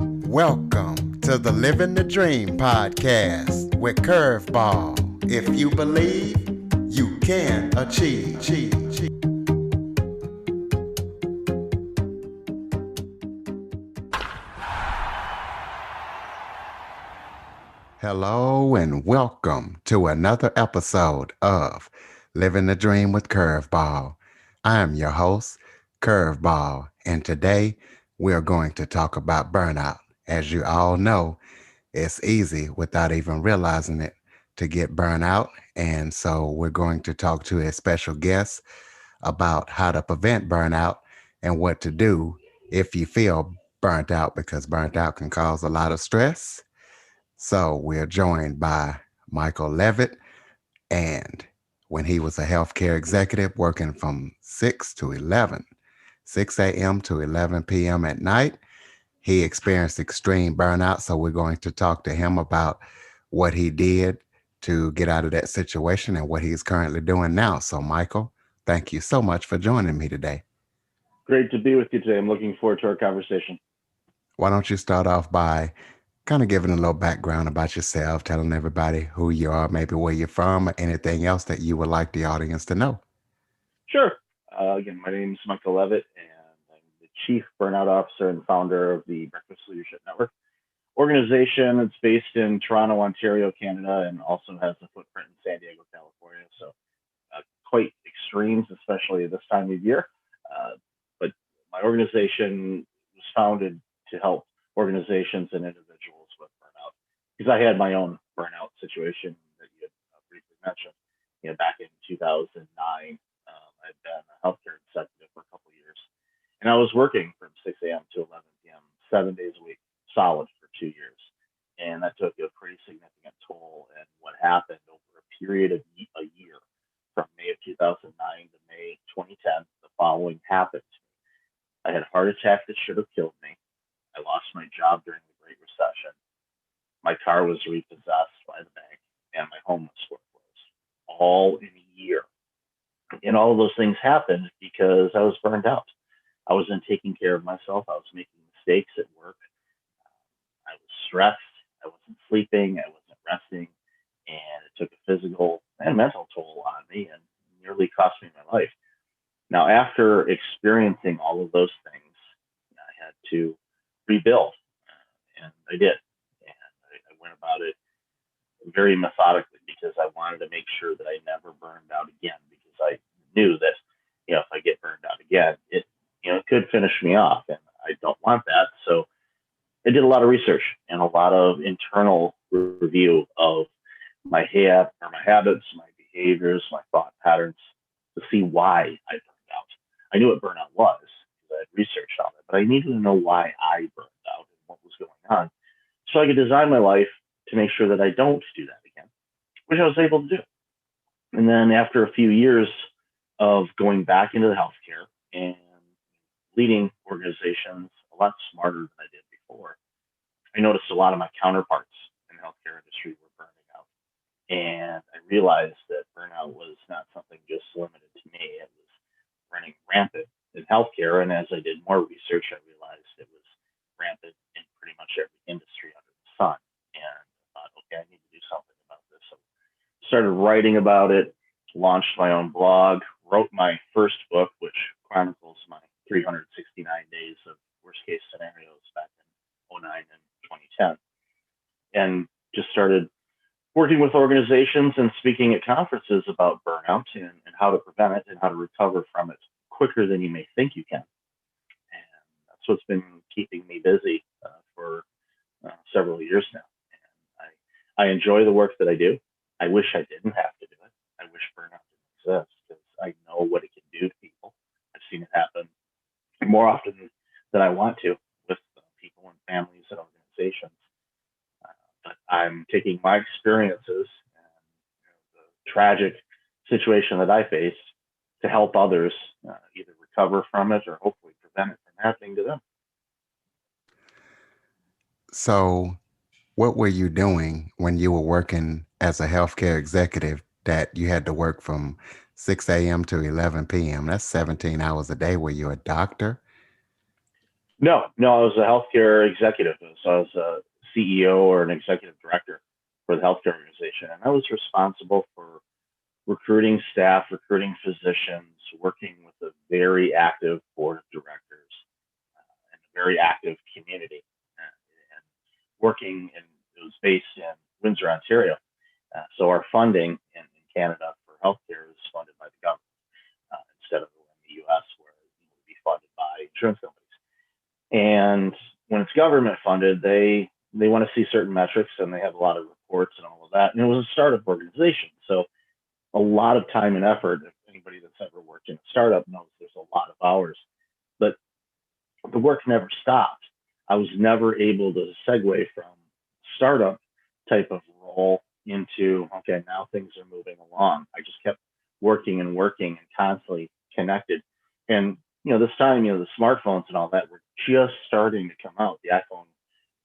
Welcome to the Living the Dream podcast with Curveball. If you believe, you can achieve. Hello and welcome to another episode of Living the Dream with Curveball. I am your host, Curveball, and today we're going to talk about burnout. As you all know, it's easy without even realizing it to get burnt out. And so we're going to talk to a special guest about how to prevent burnout and what to do if you feel burnt out, because burnt out can cause a lot of stress. So we're joined by Michael Levitt. And when he was a healthcare executive working from 6 a.m. to 11 p.m. at night, he experienced extreme burnout. So we're going to talk to him about what he did to get out of that situation and what he's currently doing now. So, Michael, thank you so much for joining me today. Great to be with you today. I'm looking forward to our conversation. Why don't you start off by kind of giving a little background about yourself, telling everybody who you are, maybe where you're from, or anything else that you would like the audience to know? Sure. Again, my name is Michael Levitt, and I'm the Chief Burnout Officer and founder of the Breakfast Leadership Network organization. It's based in Toronto, Ontario, Canada, and also has a footprint in San Diego, California. So quite extremes, especially this time of year. But my organization was founded to help organizations and individuals with burnout because I had my own burnout situation that you had briefly mentioned. Back in 2009, I'd been a healthcare executive for a couple of years, and I was working from 6 a.m. to 11 p.m. 7 days a week, solid for 2 years, and that took a pretty significant toll. And what happened over a period of a year, from May of 2009 to May 2010, the following happened. I had a heart attack that should have killed me. I lost my job during the Great Recession. My car was repossessed by the bank, and my home was foreclosed, all in a year. And all of those things happened because I was burned out. I wasn't taking care of myself. I was making mistakes at work. I was stressed. I wasn't sleeping. I wasn't resting. And it took a physical and mental toll on me and nearly cost me my life. Now, after experiencing all of those things, I had to rebuild, and I did. And I went about it very methodically because I wanted to make sure that I never burned out again, because I knew that, if I get burned out again, it could finish me off, and I don't want that. So I did a lot of research and a lot of internal review of my habits, my behaviors, my thought patterns, to see why I burned out. I knew what burnout was because I had researched on it, but I needed to know why I burned out and what was going on, so I could design my life to make sure that I don't do that again, which I was able to do. And then after a few years of going back into the healthcare and leading organizations a lot smarter than I did before, I noticed a lot of my counterparts in the healthcare industry were burning out. And I realized that burnout was not something just limited to me. It was running rampant in healthcare. And as I did more research, I realized it was rampant in pretty much every industry under the sun. And I thought, okay, I need to do something about this. So I started writing about it, launched my own blog, wrote my first book, which chronicles my 369 days of worst case scenarios back in '09 and 2010, and just started working with organizations and speaking at conferences about burnout and how to prevent it and how to recover from it quicker than you may think you can. And that's what's been keeping me busy for several years now. And I enjoy the work that I do. I wish I didn't have to do it. I wish burnout didn't exist because I know what it can do to people. I've seen it happen more often than I want to with people and families and organizations. But I'm taking my experiences and the tragic situation that I faced to help others either recover from it or hopefully prevent it from happening to them. So, what were you doing when you were working as a healthcare executive that you had to work from 6 a.m. to 11 p.m.? That's 17 hours a day. Were you a doctor? No, I was a healthcare executive. So I was a CEO or an executive director for the healthcare organization, and I was responsible for recruiting staff, recruiting physicians, working with a very active board of directors and a very active community, and working in it was based in Windsor, Ontario. So our funding in Canada for healthcare is funded by the government instead of in the U.S. where it would be funded by insurance companies. And when it's government funded, they want to see certain metrics and they have a lot of reports and all of that. And it was a startup organization, so a lot of time and effort. If anybody that's ever worked in a startup knows there's a lot of hours, but the work never stopped. I was never able to segue from startup type of role into, okay, now things are moving along. I just kept working and working and constantly connected. And, this time, the smartphones and all that were just starting to come out. The iPhone,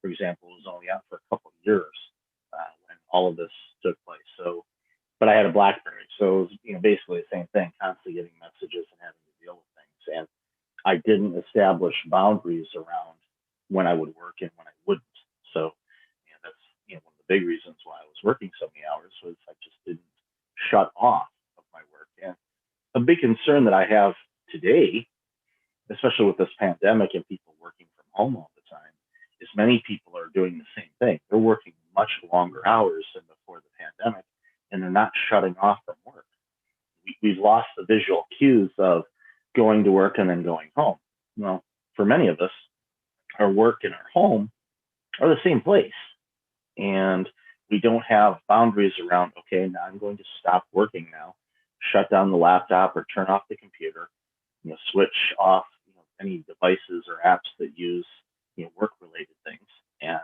for example, was only out for a couple of years when all of this took place. So, but I had a BlackBerry. So it was, basically the same thing, constantly getting messages and having to deal with things. And I didn't establish boundaries around when I would work and when I wouldn't. So, that's one of the big reasons why I was working so many hours was I just didn't shut off of my work. And a big concern that I have today, especially with this pandemic and people working from home all the time, is many people are doing the same thing. They're working much longer hours than before the pandemic, and they're not shutting off from work. We've lost the visual cues of going to work and then going home. Well, for many of us, our work and our home are the same place. And we don't have boundaries around, okay, now I'm going to stop working now, shut down the laptop or turn off the computer, switch off any devices or apps that use work related things and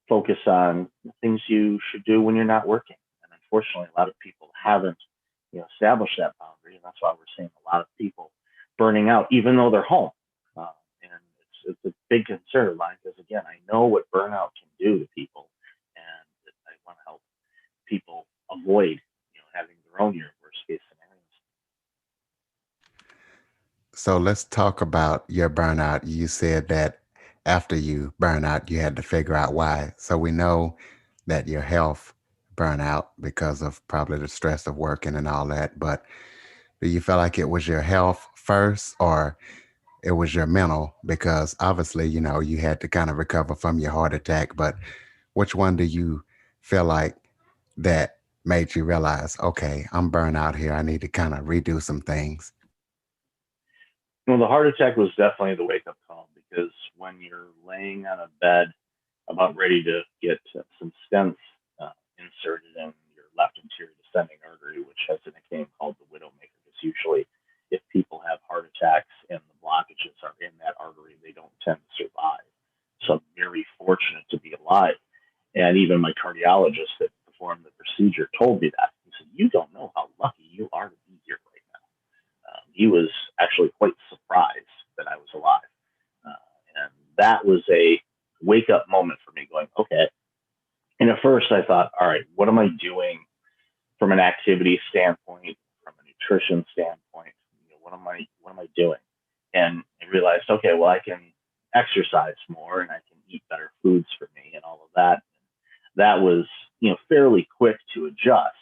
focus on things you should do when you're not working. And unfortunately, a lot of people haven't established that boundary, and that's why we're seeing a lot of people burning out, even though th're home. And it's a big concern of mine because again, I know what burnout can do to people, and I want to help people avoid having their own worst case scenarios. So let's talk about your burnout. You said that after you burn out, you had to figure out why. So we know that your health burn out because of probably the stress of working and all that. But do you feel like it was your health first or it was your mental? Because obviously, you had to kind of recover from your heart attack. But which one do you feel like that made you realize, okay, I'm burnt out here. I need to kind of redo some things? Well, the heart attack was definitely the wake up call because when you're laying on a bed about ready to get some stents inserted in your left anterior descending artery, which has a nickname called the widowmaker, because usually if people have heart attacks and the blockages are in that artery, they don't tend to survive. So I'm very fortunate to be alive. And even my cardiologist that performed the procedure told me that. He said, "You don't know how lucky you are to be here right now." He was actually quite surprised that I was alive. And that was a wake up moment for me going, okay. And at first I thought, all right, what am I doing from an activity standpoint, from a nutrition standpoint? What am I doing? And I realized, okay, well, I can exercise more and I can eat better foods for me and all of that. That was, fairly quick to adjust.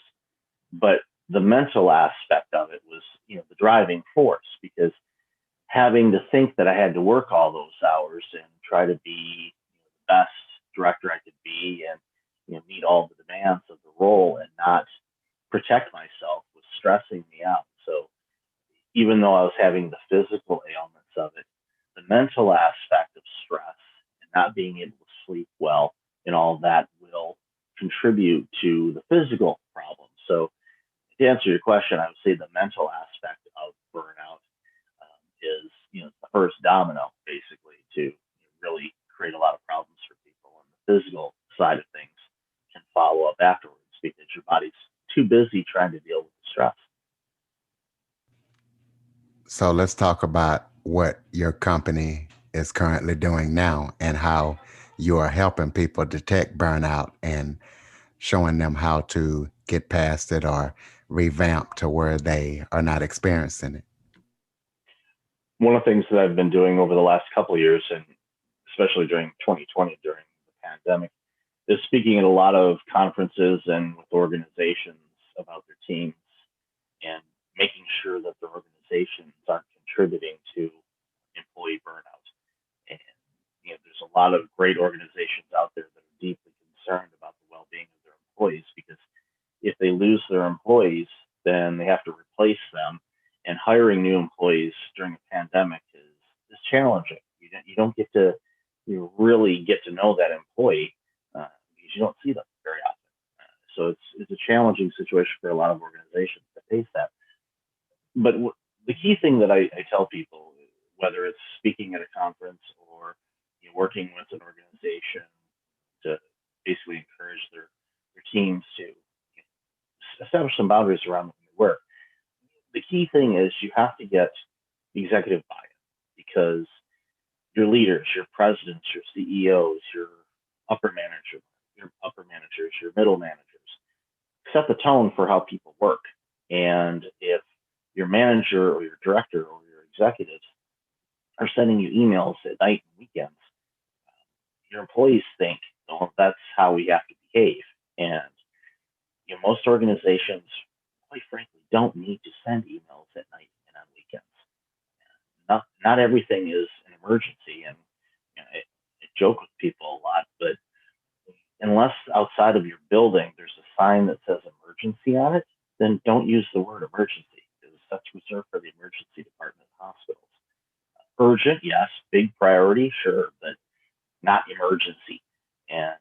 But the mental aspect of it was, the driving force because having to think that I had to work all those hours and try to be the best director I could be and meet all the demands of the role and not protect myself was stressing me out. So even though I was having the physical ailments of it, the mental aspect of stress and not being able to sleep well and all of that will contribute to the physical problems. So to answer your question, I would say the mental aspect of burnout is the first domino basically to really create a lot of problems for people, and the physical side of things can follow up afterwards because your body's too busy trying to deal with the stress. So let's talk about what your company is currently doing now and how you are helping people detect burnout and showing them how to get past it or revamp to where they are not experiencing it. One of the things that I've been doing over the last couple of years, and especially during 2020 during the pandemic, is speaking at a lot of conferences and with organizations about their teams and making sure that their organizations aren't contributing to employee burnout. And there's a lot of great organizations out there that are deeply concerned about the well-being of their employees because if they lose their employees, then they have to replace them. And hiring new employees during a pandemic is challenging. You don't get to you really get to know that employee because you don't see them very often. So it's a challenging situation for a lot of organizations to face that. But the key thing that I tell people, whether it's speaking at a conference or working with an organization to basically encourage their teams to establish some boundaries around when they work. The key thing is you have to get executive buy-in because your leaders, your presidents, your CEOs, your upper managers, your middle managers set the tone for how people work. And if your manager or your director or your executives are sending you emails at night and weekends, your employees think, oh, that's how we have to behave. And most organizations, quite frankly, don't need to send emails at night and on weekends. Not everything is an emergency, and I joke with people a lot, but unless outside of your building there's a sign that says emergency on it, then don't use the word emergency because that's reserved for the emergency department of hospitals. Urgent, yes, big priority, sure, but not emergency. And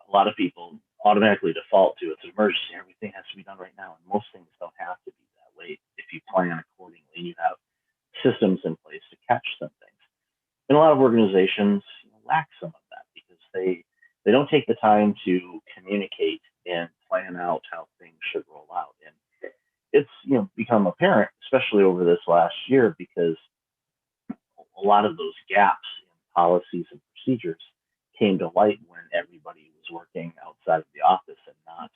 a lot of people automatically default to it's an emergency. Everything has to be done right now. And most things don't have to be that way if you plan accordingly and you have systems in place to catch some things. And a lot of organizations lack some of that because they don't take the time to communicate and plan out how things should roll out. And it's become apparent, especially over this last year, because a lot of those gaps in policies and procedures came to light when everybody was working outside of the office and not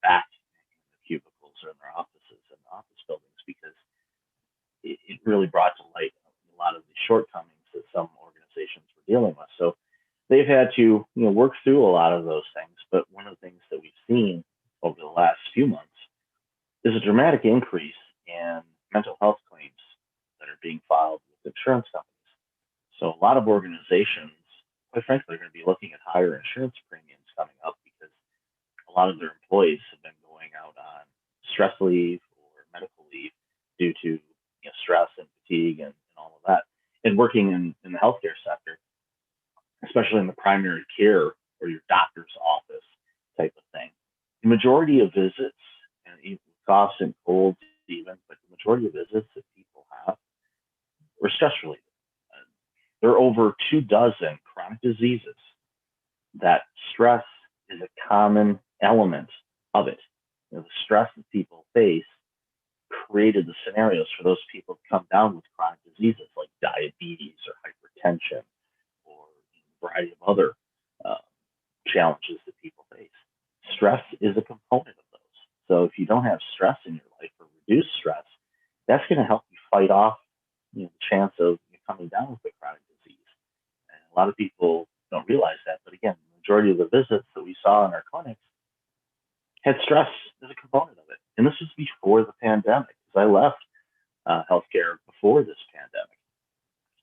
back in the cubicles or in their offices and office buildings because it really brought to light a lot of the shortcomings that some organizations were dealing with. So they've had to work through a lot of those things. But one of the things that we've seen over the last few months is a dramatic increase in mental health claims that are being filed with insurance companies. So a lot of organizations, quite frankly, are going to be looking at higher insurance premiums coming up because a lot of their employees have been going out on stress leave or medical leave due to stress and fatigue and all of that. And working in the healthcare sector, especially in the primary care or your doctor's office type of thing, the majority of visits, and even coughs and colds even, but the majority of visits that people have were stress related. There are over 24 chronic diseases that stress is a common element of it. The stress that people face created the scenarios for those people to come down with chronic diseases like diabetes or hypertension or a variety of other uh, challenges that people face. Stress is a component of those. So if you don't have stress in your life or reduce stress, that's going to help you fight off the chance of coming down with a chronic disease. And a lot of people don't realize that. But again, the majority of the visits that we saw in our clinics had stress as a component of it. And this was before the pandemic, because I left healthcare before this pandemic.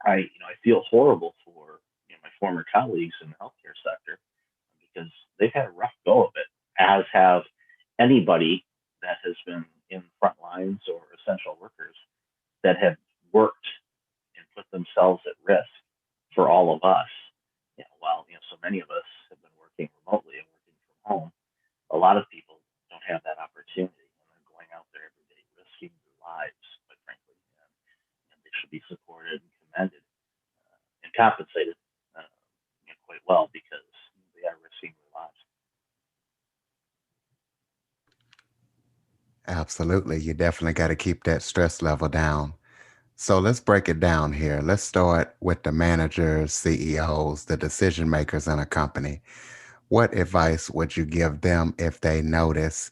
I feel horrible for my former colleagues in the healthcare sector because they've had a rough go of it, as have anybody that has been in front lines or essential workers that have worked and put themselves at risk for all of us. While so many of us have been working remotely and working from home, a lot of people don't have that opportunity, and they're going out there every day risking their lives, quite frankly, and they should be supported and commended and compensated quite well because they are risking their lives. Absolutely. You definitely got to keep that stress level down. So let's break it down here. Let's start with the managers, CEOs, the decision makers in a company. What advice would you give them if they notice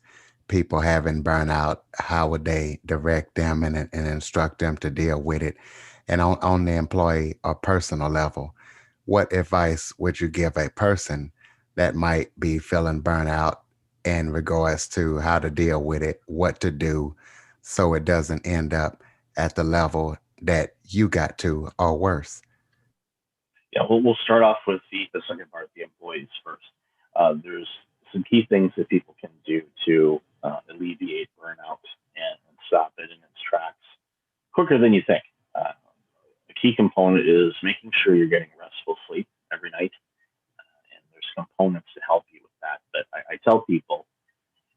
people having burnout? How would they direct them and instruct them to deal with it? And on the employee or personal level, what advice would you give a person that might be feeling burnout in regards to how to deal with it, what to do so it doesn't end up at the level that you got to or worse? Yeah, we'll start off with the second part, the employees first. There's some key things that people can do to alleviate burnout and stop it in its tracks quicker than you think. Uh, a key component is making sure you're getting restful sleep every night, and there's components to help you with that. But I tell people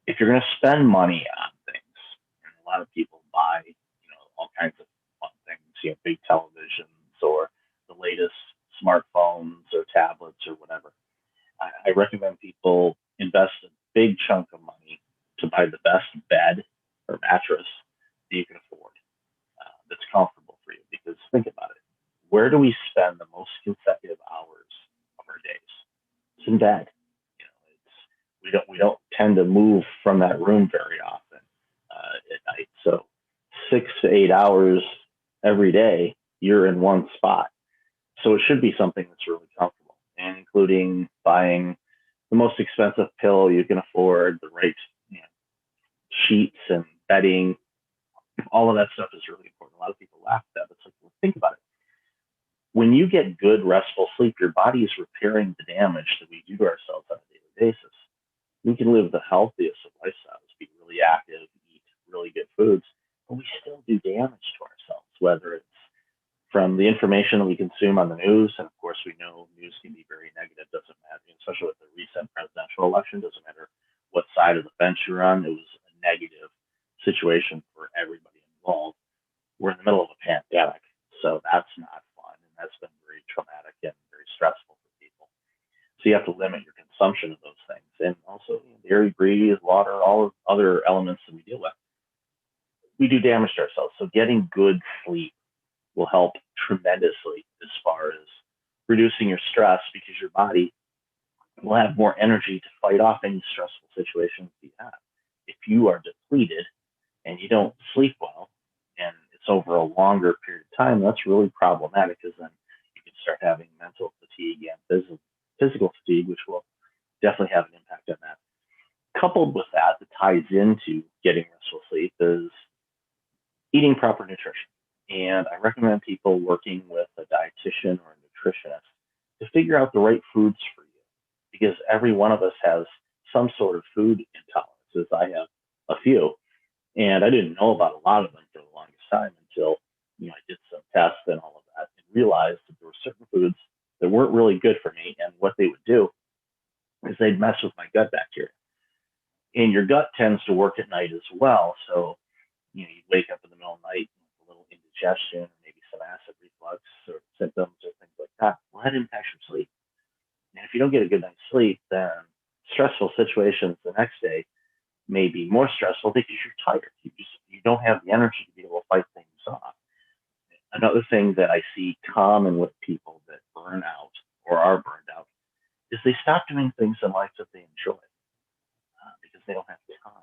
if you're going to spend money on things, and a lot of people buy, all kinds of fun things, big televisions or the latest smartphones or tablets or whatever. I recommend people invest a big chunk of money to buy the best bed or mattress that you can afford that's comfortable for you. Because think about it, where do we spend the most consecutive hours of our days? It's in bed. We don't tend to move from that room very often at night. So 6 to 8 hours every day, you're in one spot. So it should be something that's really comfortable, and including buying the most expensive pillow you can afford, the right you know, sheets and bedding. All of that stuff is really important. A lot of people laugh at that, but it's like, well, think about it. When you get good, restful sleep, your body is repairing the damage that we do to ourselves on a daily basis. We can live the healthiest of lifestyles, be really active, eat really good foods, but we still do damage to ourselves, whether it's from the information that we consume on the news. And of course, we know news can be very negative, doesn't matter, especially with the recent presidential election, doesn't matter what side of the fence you're on, it was a negative situation for everybody involved. We're in the middle of a pandemic, so that's not fun. And that's been very traumatic and very stressful for people. So you have to limit your consumption of those things. And also, dairy, breeze, water, all other elements that we deal with, we do damage to ourselves. So getting good sleep will help tremendously as far as reducing your stress, because your body will have more energy to fight off any stressful situations you have. If you are depleted and you don't sleep well and it's over a longer period of time, that's really problematic, because then you can start having mental fatigue and physical fatigue, which will definitely have an impact on that. Coupled with that ties into getting restful sleep is eating proper nutrition. And I recommend people working with a dietitian or a nutritionist to figure out the right foods for you, because every one of us has some sort of food intolerances. I have a few, and I didn't know about a lot of them for the longest time until I did some tests and all of that, and realized that there were certain foods that weren't really good for me. And what they would do is they'd mess with my gut bacteria. And your gut tends to work at night as well. So you wake up in the middle of the night with a little indigestion, or maybe some acid reflux or symptoms or things like that. Well, that impacts your sleep. And if you don't get a good night's sleep, then stressful situations the next day may be more stressful because you're tired. You don't have the energy to be able to fight things off. Another thing that I see common with people that burn out or are burned out is they stop doing things in life that they enjoy because they don't have time.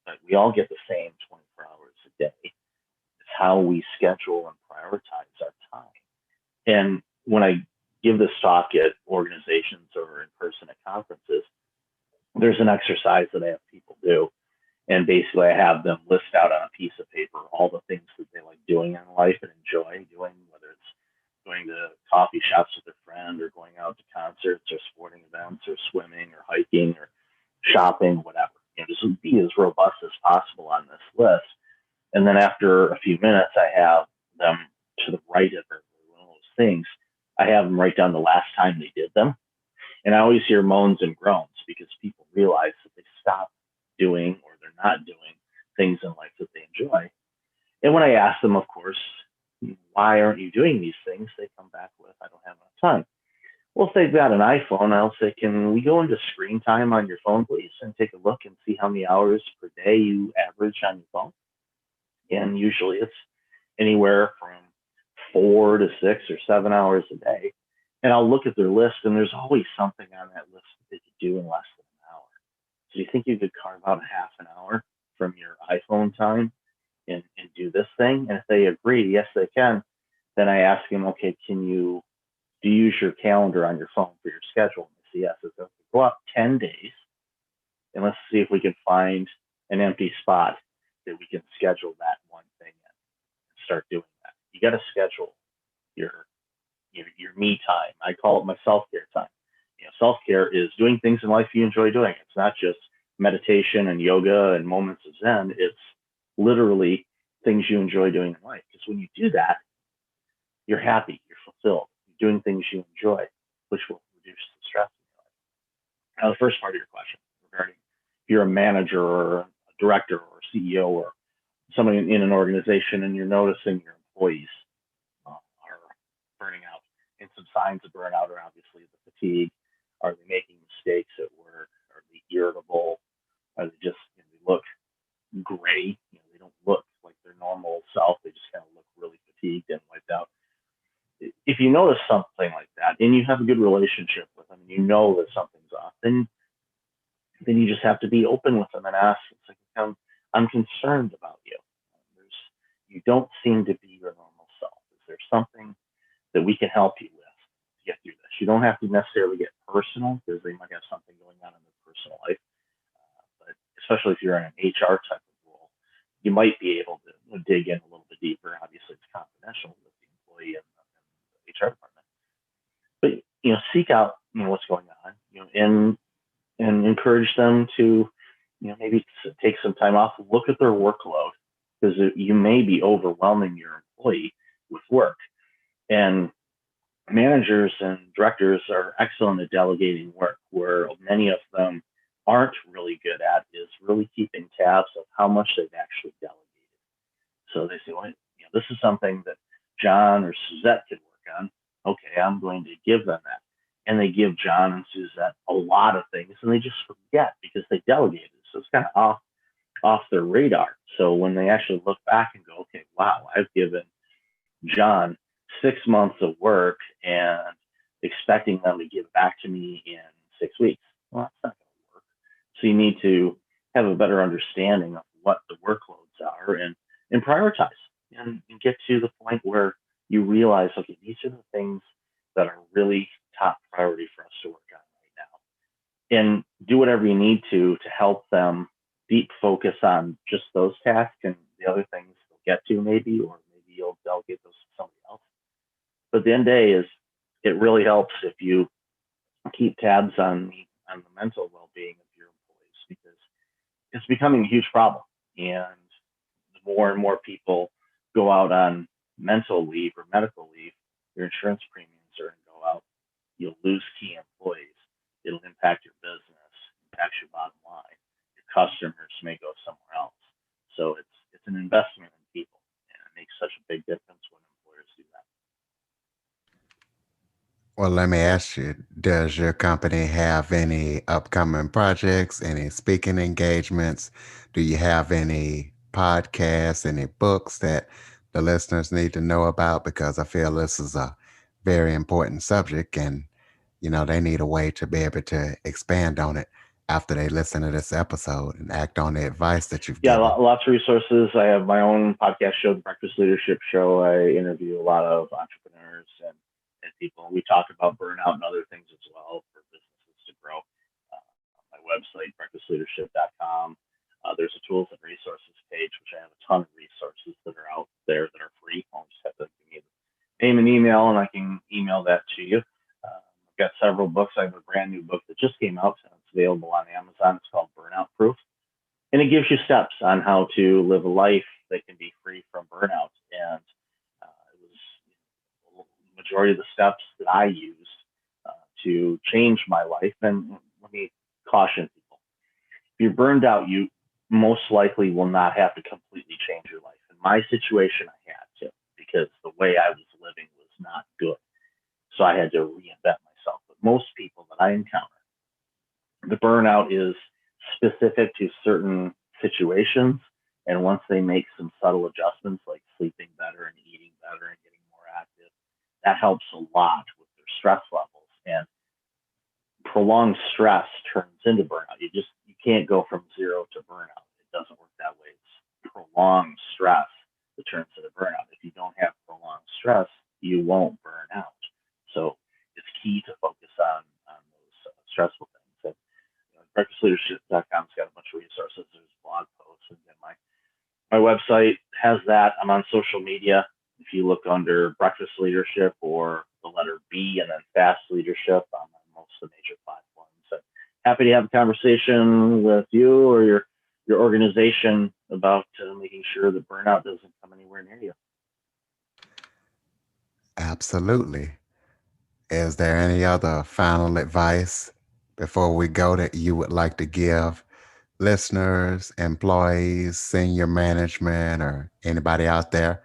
But we all get the same 24 hours a day. It's how we schedule and prioritize our time. And when I give this talk at organizations or in person at conferences, there's an exercise that I have people do. And basically, I have them list out on a piece of paper all the things that they like doing in life and enjoy doing, whether it's going to coffee shops with a friend or going out to concerts or sporting events or swimming or hiking or shopping, whatever. Just be as robust as possible on this list. And then after a few minutes, I have them to the right of one of those things. I have them write down the last time they did them. And I always hear moans and groans because people realize that they stop doing or they're not doing things in life that they enjoy. And when I ask them, of course, why aren't you doing these things? They come back with, I don't have enough time. Well, if they've got an iPhone, I'll say, can we go into screen time on your phone, please, and take a look and see how many hours per day you average on your phone? And usually it's anywhere from 4 to 6 or 7 hours a day. And I'll look at their list, and there's always something on that list that you do in less than an hour. So do you think you could carve out a half an hour from your iPhone time and do this thing? And if they agree, yes, they can. Then I ask him, okay, do you use your calendar on your phone for your schedule? And they say yes. I said, okay, go out 10 days and let's see if we can find an empty spot that we can schedule that one thing in and start doing that. You got to schedule your, your me time. I call it my self care time. Self care is doing things in life you enjoy doing. It's not just meditation and yoga and moments of Zen. It's literally things you enjoy doing in life. Because when you do that, you're happy, you're fulfilled, you're doing things you enjoy, which will reduce the stress in your life. Now, the first part of your question regarding if you're a manager or a director or a CEO or somebody in an organization and you're noticing your employees are burning out, and some signs of burnout are obviously the fatigue. Are they making mistakes at work? Are they irritable? Are they just they look gray? They don't look like their normal self. They just kind of look really fatigued and wiped out. If you notice something like that and you have a good relationship with them and you know that something's off, then you just have to be open with them and ask. It's like, I'm concerned about you. You don't seem to be your normal self. Is there something that we can help you with to get through this? You don't have to necessarily get personal because they might have something going on in their personal life. But especially if you're in an HR type of role, you might be able to dig in a little bit deeper. Obviously, it's confidential with the employee and the HR department. But seek out what's going on, and encourage them to maybe take some time off, look at their workload because you may be overwhelming your employee with work. And managers and directors are excellent at delegating work, where many of them aren't really good at is really keeping tabs of how much they've actually delegated. So they say, well, this is something that John or Suzette could work on. Okay, I'm going to give them that. And they give John and Suzette a lot of things and they just forget because they delegated. So it's kind of off their radar. So when they actually look back and go, okay, wow, I've given John 6 months of work and expecting them to give back to me in 6 weeks. Well, that's not going to work. So you need to have a better understanding of what the workloads are and prioritize and get to the point where you realize, okay, these are the things that are really top priority for us to work on right now. And do whatever you need to help them deep focus on just those tasks, and the other things they'll get to maybe, or maybe you'll delegate those to somebody else. But the end of the day is it really helps if you keep tabs on the mental well-being of your employees, because it's becoming a huge problem. And the more and more people go out on mental leave or medical leave, your insurance premiums are going to go out. You'll lose key employees. It'll impact your business, impact your bottom line. Your customers may go somewhere else. So it's an investment in people, and it makes such a big difference when employers do that. Well, let me ask you, does your company have any upcoming projects, any speaking engagements? Do you have any podcasts, any books that the listeners need to know about? Because I feel this is a very important subject and, they need a way to be able to expand on it after they listen to this episode and act on the advice that you've Yeah, given. lots of resources. I have my own podcast show, the Breakfast Leadership Show. I interview a lot of entrepreneurs and people. We talk about burnout and other things as well for businesses to grow. My website, breakfastleadership.com. There's a tools and resources page, which I have a ton of resources that are out there that are free. I'll just have to give me the name and email, and I can email that to you. I've got several books. I have a brand new book that just came out, and it's available on Amazon. It's called Burnout Proof, and it gives you steps on how to live a life that can be free from burnout. And it was the majority of the steps that I used to change my life. And let me caution people: if you're burned out, you most likely will not have to completely change your life. In my situation, I had to, because the way I was living was not good. So I had to reinvent myself. But most people that I encounter, the burnout is specific to certain situations. And once they make some subtle adjustments like sleeping better and eating better and getting more active, that helps a lot with their stress levels. And prolonged stress turns into burnout. You can't go from zero to burnout. It doesn't work that way. It's prolonged stress that turns into burnout. If you don't have prolonged stress, you won't burn out. So it's key to focus on those stressful things. And breakfastleadership.com's got a bunch of resources. There's blog posts, and my website has that. I'm on social media. If you look under Breakfast Leadership or the letter B and then Fast Leadership, I'm on most of the major platforms. So happy to have a conversation with you or your organization about making sure that burnout doesn't come anywhere near you. Absolutely. Is there any other final advice before we go that you would like to give listeners, employees, senior management, or anybody out there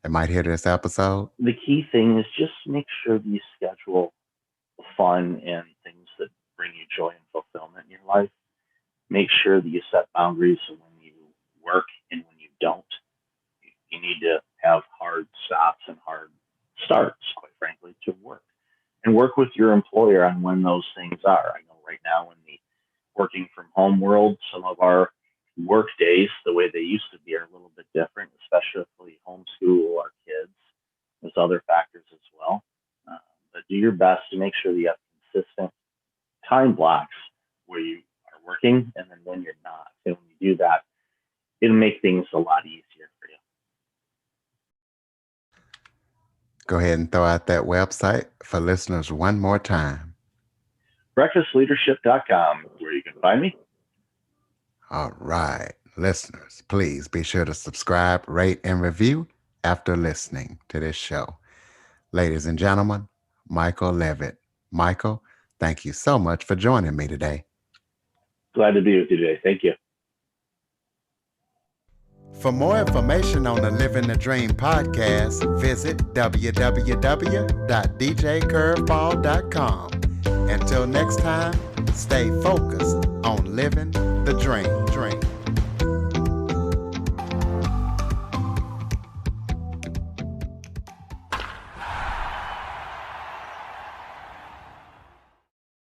that might hear this episode? The key thing is just make sure that you schedule fun and things that bring you joy and fulfillment in your life. Make sure that you set boundaries when you work and when you don't. You need to have hard stops and hard starts, quite frankly, to work. And work with your employer on when those things are. I know right now in the working from home world, some of our work days, the way they used to be, are a little bit different, especially if we homeschool our kids. There's other factors as well. But do your best to make sure that you have consistent time blocks where you are working and then when you're not. And when you do that, it'll make things a lot easier for you. Go ahead and throw out that website for listeners one more time. breakfastleadership.com is where you can find me. All right, listeners, please be sure to subscribe, rate, and review after listening to this show. Ladies and gentlemen, Michael Levitt. Michael, thank you so much for joining me today. Glad to be with you today. Thank you. For more information on the Living the Dream podcast, visit www.djcurveball.com. Until next time, stay focused on living the dream.